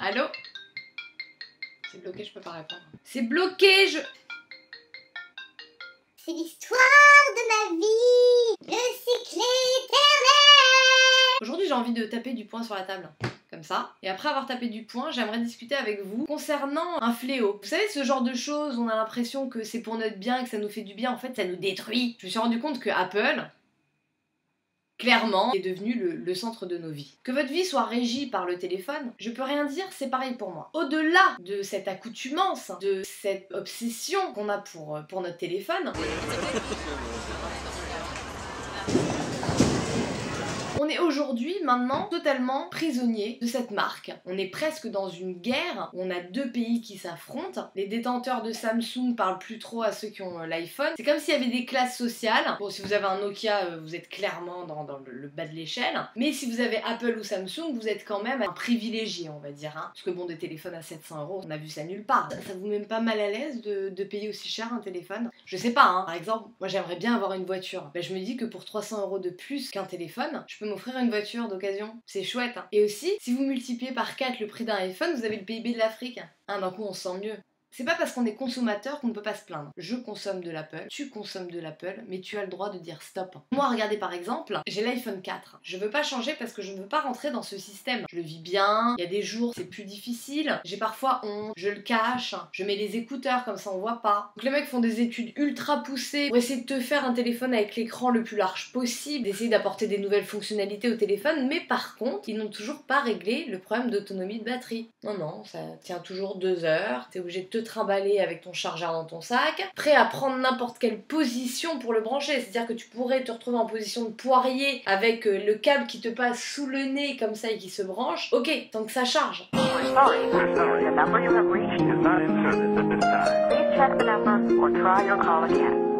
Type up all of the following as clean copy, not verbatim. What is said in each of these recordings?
Allô? C'est bloqué, je peux pas répondre. C'est bloqué, C'est l'histoire de ma vie, le cycle éternel. Aujourd'hui, j'ai envie de taper du poing sur la table. Comme ça. Et après avoir tapé du poing, j'aimerais discuter avec vous concernant un fléau. Vous savez, ce genre de choses, on a l'impression que c'est pour notre bien, que ça nous fait du bien, en fait, ça nous détruit. Je me suis rendu compte que Apple, clairement, est devenu le centre de nos vies. Que votre vie soit régie par le téléphone, je peux rien dire, c'est pareil pour moi. Au-delà de cette accoutumance, de cette obsession qu'on a pour notre téléphone, on est aujourd'hui, maintenant, totalement prisonnier de cette marque. On est presque dans une guerre où on a deux pays qui s'affrontent. Les détenteurs de Samsung parlent plus trop à ceux qui ont l'iPhone. C'est comme s'il y avait des classes sociales. Bon, si vous avez un Nokia, vous êtes clairement dans le bas de l'échelle. Mais si vous avez Apple ou Samsung, vous êtes quand même un privilégié, on va dire. Hein. Parce que bon, des téléphones à 700 €, on a vu ça nulle part. Ça vous met pas mal à l'aise de payer aussi cher un téléphone? Je sais pas, hein. Par exemple, moi j'aimerais bien avoir une voiture. Ben, je me dis que pour 300 € de plus qu'un téléphone, je peux m'offrir une voiture d'occasion. C'est chouette. Hein. Et aussi, si vous multipliez par 4 le prix d'un iPhone, vous avez le PIB de l'Afrique. Hein, d'un coup, on se sent mieux. C'est pas parce qu'on est consommateur qu'on ne peut pas se plaindre. Je consomme de l'Apple, tu consommes de l'Apple, mais tu as le droit de dire stop. Moi, regardez par exemple, j'ai l'iPhone 4. Je veux pas changer parce que je ne veux pas rentrer dans ce système. Je le vis bien, il y a des jours c'est plus difficile, j'ai parfois honte, je le cache, je mets les écouteurs comme ça on voit pas. Donc les mecs font des études ultra poussées pour essayer de te faire un téléphone avec l'écran le plus large possible, d'essayer d'apporter des nouvelles fonctionnalités au téléphone, mais par contre, ils n'ont toujours pas réglé le problème d'autonomie de batterie. Non, ça tient toujours 2 heures, t'es obligé de te trimballer avec ton chargeur dans ton sac, prêt à prendre n'importe quelle position pour le brancher, c'est-à-dire que tu pourrais te retrouver en position de poirier avec le câble qui te passe sous le nez comme ça et qui se branche. Ok, tant que ça charge.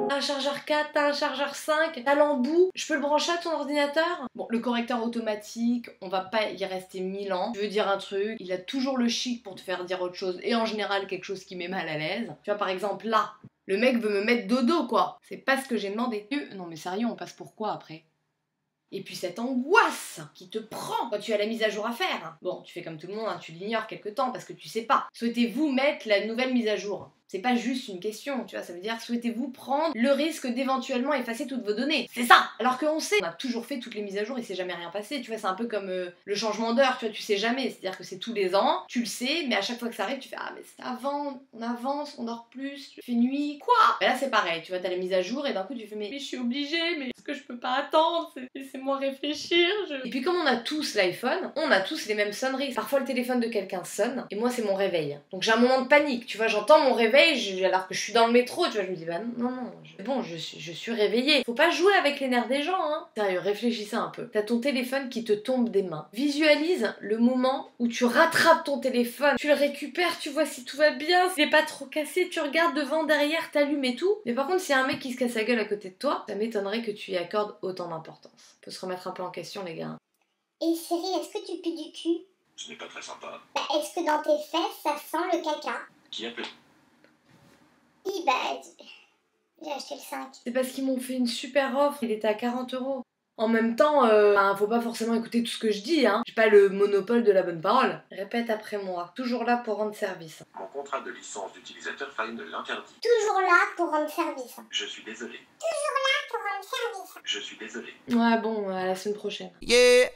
T'as un chargeur 4, t'as un chargeur 5, t'as l'embout, je peux le brancher à ton ordinateur? Bon, le correcteur automatique, on va pas y rester 1000 ans. Je veux dire un truc, il a toujours le chic pour te faire dire autre chose, et en général quelque chose qui met mal à l'aise. Tu vois, par exemple, là, le mec veut me mettre dodo, quoi. C'est pas ce que j'ai demandé. Non mais sérieux, on passe pour quoi après? Et puis cette angoisse qui te prend quand tu as la mise à jour à faire. Bon, tu fais comme tout le monde, hein, tu l'ignores quelque temps parce que tu sais pas. Souhaitez-vous mettre la nouvelle mise à jour? C'est pas juste une question, tu vois, ça veut dire souhaitez-vous prendre le risque d'éventuellement effacer toutes vos données? C'est ça! Alors qu'on sait, on a toujours fait toutes les mises à jour, il s'est jamais rien passé, tu vois, c'est un peu comme le changement d'heure, tu vois, tu sais jamais, c'est-à-dire que c'est tous les ans, tu le sais, mais à chaque fois que ça arrive, tu fais ah mais c'était avant, on avance, on dort plus, tu fais nuit, quoi? Et là c'est pareil, tu vois, t'as la mise à jour et d'un coup tu fais mais je suis obligée, mais est-ce que je peux pas attendre? Laissez-moi réfléchir, Et puis comme on a tous l'iPhone, on a tous les mêmes sonneries. Parfois le téléphone de quelqu'un sonne, et moi c'est mon réveil. Donc j'ai un moment de panique, tu vois, j'entends mon réveil, alors que je suis dans le métro, tu vois, je me dis bah non, je suis réveillée. Faut pas jouer avec les nerfs des gens, hein. Sérieux, réfléchissez un peu. T'as ton téléphone qui te tombe des mains. Visualise le moment où tu rattrapes ton téléphone, tu le récupères, tu vois si tout va bien, s'il est pas trop cassé, tu regardes devant, derrière, t'allumes et tout. Mais par contre, s'il y a un mec qui se casse la gueule à côté de toi, ça m'étonnerait que tu y accordes autant d'importance. Faut se remettre un peu en question, les gars. Et chérie, est-ce que tu pues du cul? Ce n'est pas très sympa. Bah, est-ce que dans tes fesses, ça sent le caca? Qui appelle? Bah, j'ai acheté le 5. C'est parce qu'ils m'ont fait une super offre, il était à 40 €. En même temps, faut pas forcément écouter tout ce que je dis, hein. J'ai pas le monopole de la bonne parole. Répète après moi. Toujours là pour rendre service. Mon contrat de licence d'utilisateur Fine l'interdit. Toujours là pour rendre service. Je suis désolé. Toujours là pour rendre service. Je suis désolé. Ouais, bon, à la semaine prochaine. Yeah.